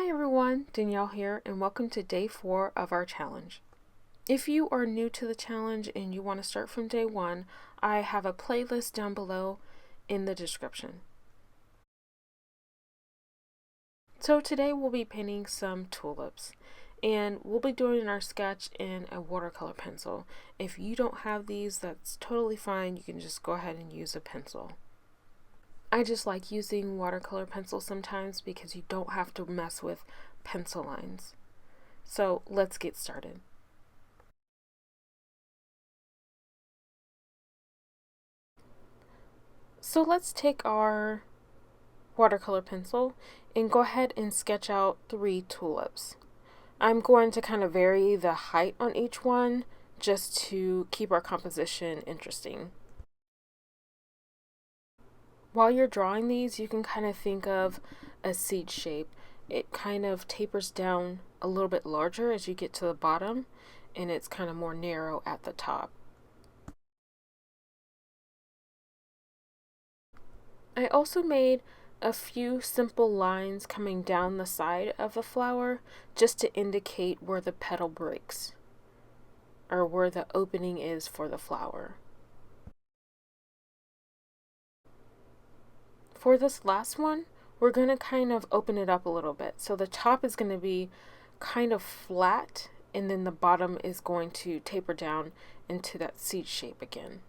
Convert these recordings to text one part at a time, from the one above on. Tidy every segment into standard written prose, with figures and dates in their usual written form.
Hi everyone, Danielle here, and welcome to day 4 of our challenge. If you are new to the challenge and you want to start from day 1, I have a playlist down below in the description. So today we'll be painting some tulips, and we'll be doing our sketch in a watercolor pencil. If you don't have these, that's totally fine. You can just go ahead and use a pencil. I just like using watercolor pencils sometimes because you don't have to mess with pencil lines. So let's get started. So let's take our watercolor pencil and go ahead and sketch out 3 tulips. I'm going to kind of vary the height on each one just to keep our composition interesting. While you're drawing these, you can kind of think of a seed shape. It kind of tapers down a little bit larger as you get to the bottom, and it's kind of more narrow at the top. I also made a few simple lines coming down the side of the flower just to indicate where the petal breaks, or where the opening is for the flower. For this last one, we're going to kind of open it up a little bit. So the top is going to be kind of flat, and then the bottom is going to taper down into that seed shape again.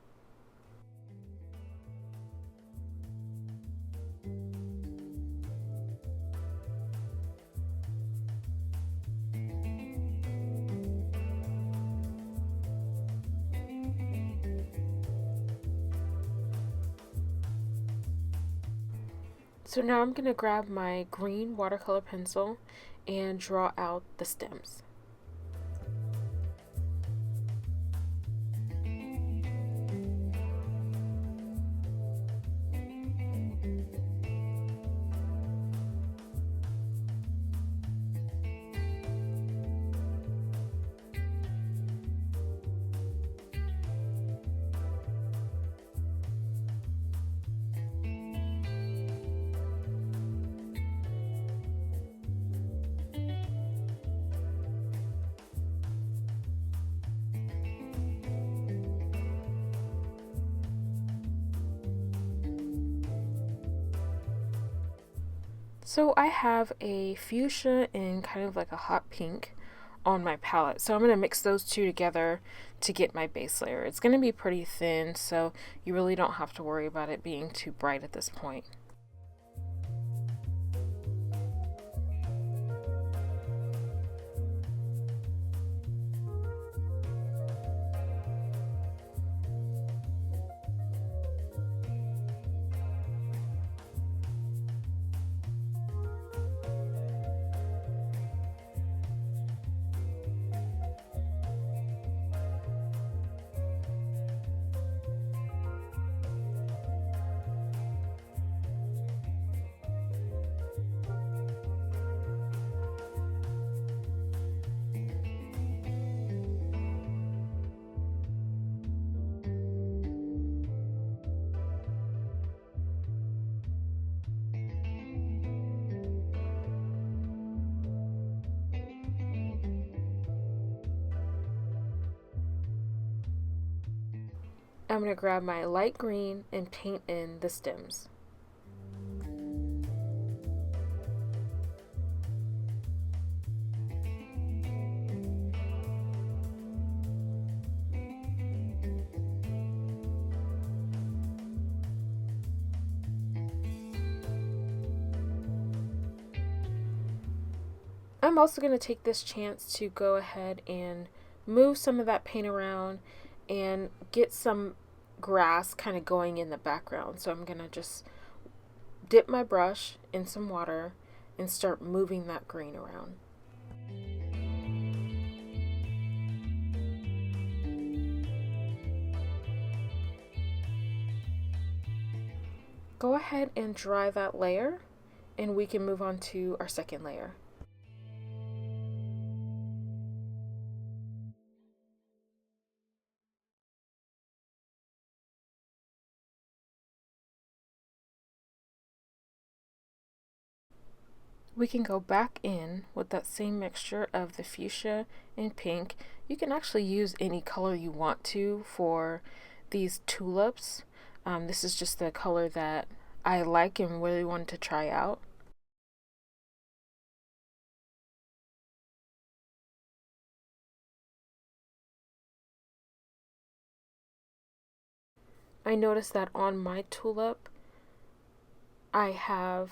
So now I'm going to grab my green watercolor pencil and draw out the stems. So I have a fuchsia and kind of like a hot pink on my palette. So I'm going to mix those two together to get my base layer. It's going to be pretty thin, so you really don't have to worry about it being too bright at this point. I'm going to grab my light green and paint in the stems. I'm also going to take this chance to go ahead and move some of that paint around and get some grass kind of going in the background. So I'm going to just dip my brush in some water and start moving that green around. Go ahead and dry that layer, and we can move on to our second layer. We can go back in with that same mixture of the fuchsia and pink. You can actually use any color you want to for these tulips. This is just the color that I like and really wanted to try out. I noticed that on my tulip, I have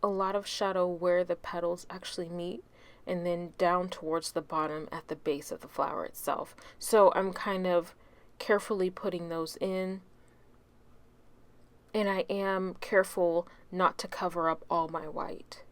a lot of shadow where the petals actually meet and then down towards the bottom at the base of the flower itself. So I'm kind of carefully putting those in, and I am careful not to cover up all my white.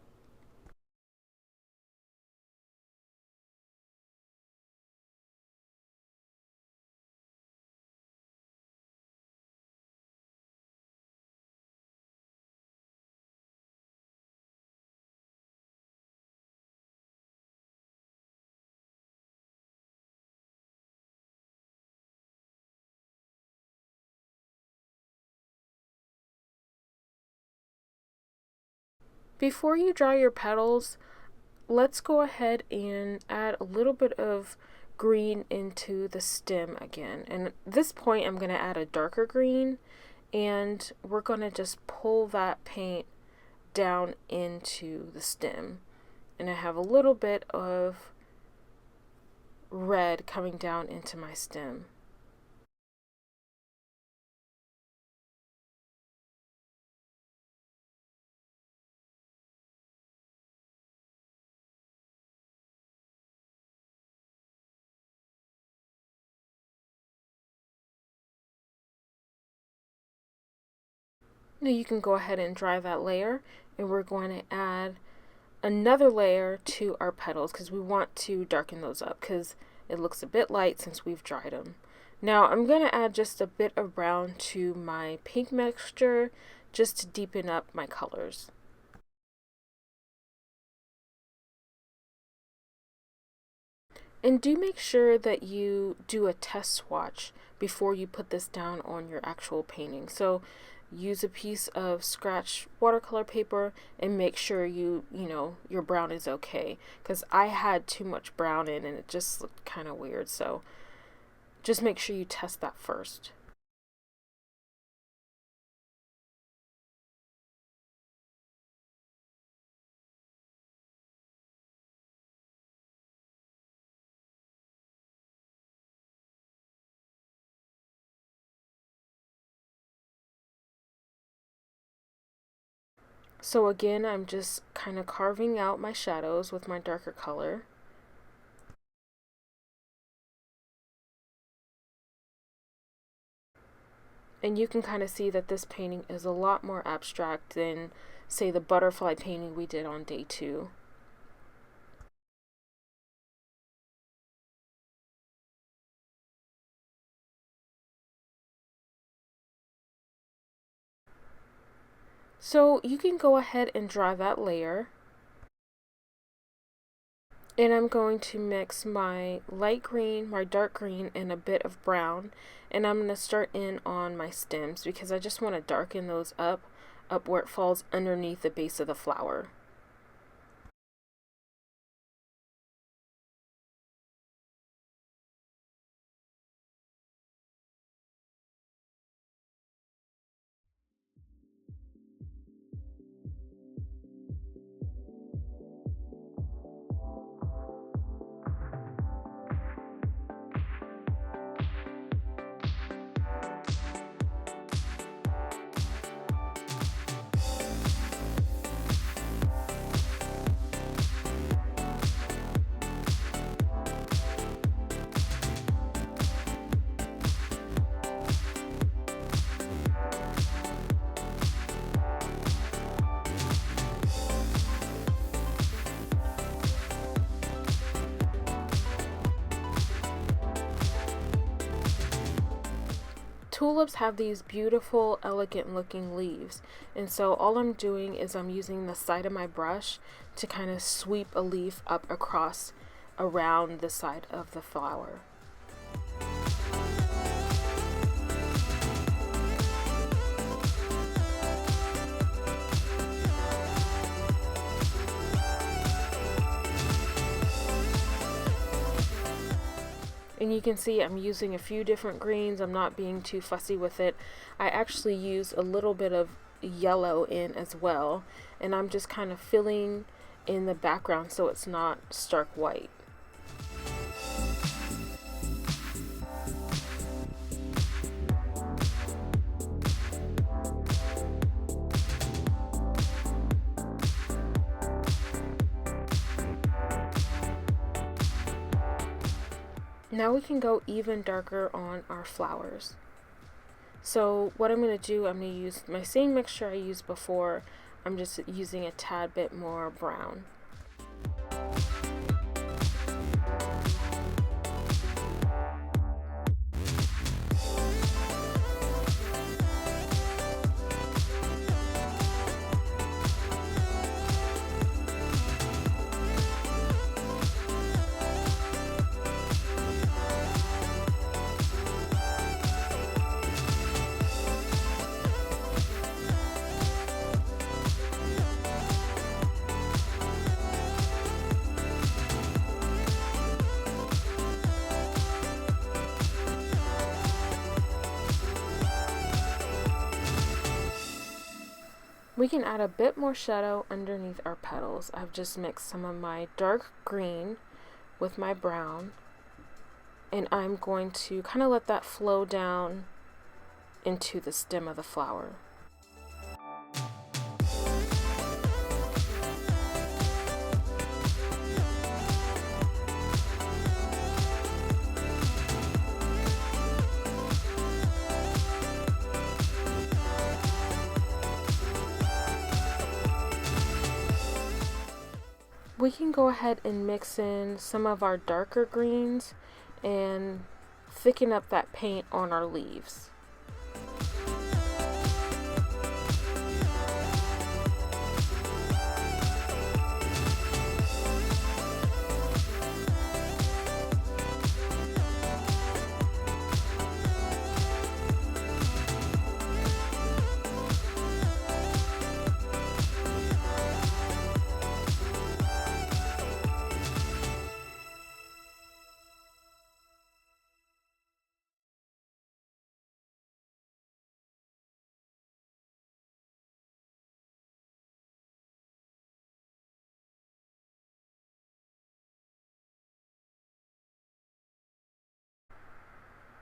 Before you dry your petals, let's go ahead and add a little bit of green into the stem again. And at this point, I'm going to add a darker green, and we're going to just pull that paint down into the stem. And I have a little bit of red coming down into my stem. Now you can go ahead and dry that layer, and we're going to add another layer to our petals because we want to darken those up because it looks a bit light since we've dried them. Now I'm going to add just a bit of brown to my pink mixture just to deepen up my colors. And do make sure that you do a test swatch before you put this down on your actual painting. So use a piece of scratch watercolor paper and make sure you know your brown is okay, because I had too much brown in and it just looked kind of weird. So just make sure you test that first. So again, I'm just kind of carving out my shadows with my darker color. And you can kind of see that this painting is a lot more abstract than, say, the butterfly painting we did on day 2. So you can go ahead and dry that layer. And I'm going to mix my light green, my dark green, and a bit of brown. And I'm going to start in on my stems because I just want to darken those up where it falls underneath the base of the flower. Tulips have these beautiful, elegant looking leaves, and so all I'm doing is I'm using the side of my brush to kind of sweep a leaf up across around the side of the flower. And you can see I'm using a few different greens. I'm not being too fussy with it. I actually use a little bit of yellow in as well, and I'm just kind of filling in the background so it's not stark white. Now we can go even darker on our flowers. So what I'm going to do, I'm going to use my same mixture I used before. I'm just using a tad bit more brown. We can add a bit more shadow underneath our petals. I've just mixed some of my dark green with my brown, and I'm going to kind of let that flow down into the stem of the flower. We can go ahead and mix in some of our darker greens and thicken up that paint on our leaves.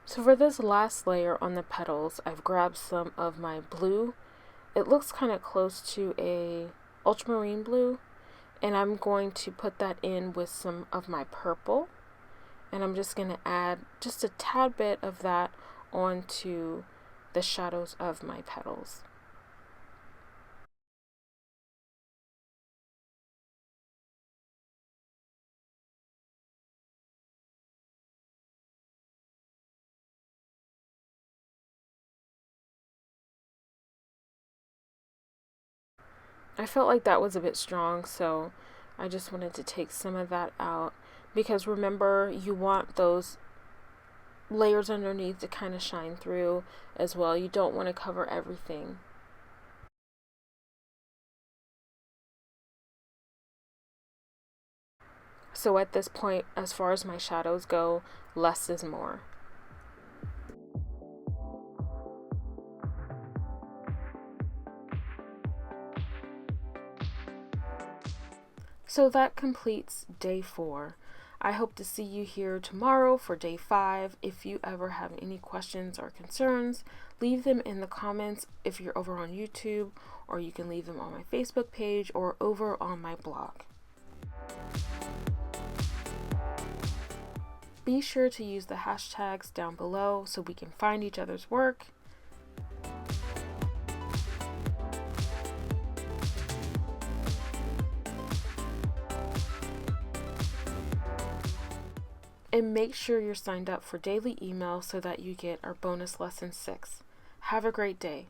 So for this last layer on the petals, I've grabbed some of my blue. It looks kind of close to a ultramarine blue, and I'm going to put that in with some of my purple, and I'm just going to add just a tad bit of that onto the shadows of my petals. I felt like that was a bit strong, so I just wanted to take some of that out, because remember, you want those layers underneath to kind of shine through as well. You don't want to cover everything. So at this point, as far as my shadows go, less is more. So that completes day 4. I hope to see you here tomorrow for day 5. If you ever have any questions or concerns, leave them in the comments if you're over on YouTube, or you can leave them on my Facebook page or over on my blog. Be sure to use the hashtags down below so we can find each other's work. And make sure you're signed up for daily email so that you get our bonus lesson 6. Have a great day.